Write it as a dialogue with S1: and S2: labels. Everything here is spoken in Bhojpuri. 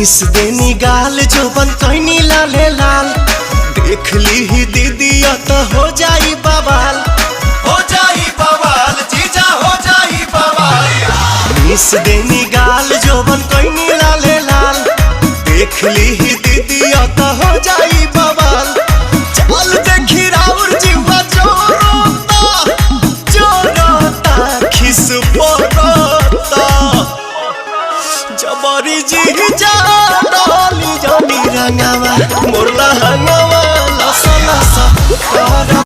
S1: मिस देनी गाल जोबन कैनी लाले लाल देख ली ही दीदी तो हो जाई बवाल जीजा हो जाई बवाल। मिस देनी गाल जोबन कैनी लाले लाल देख ली ही दीदी तो हो जाई बवाल। चल देखी राउर जीवा जोरोता खिस पोरोता जबरी जी जा डाली जानी रंगावा मोरला हंगावा लसा लसा करता।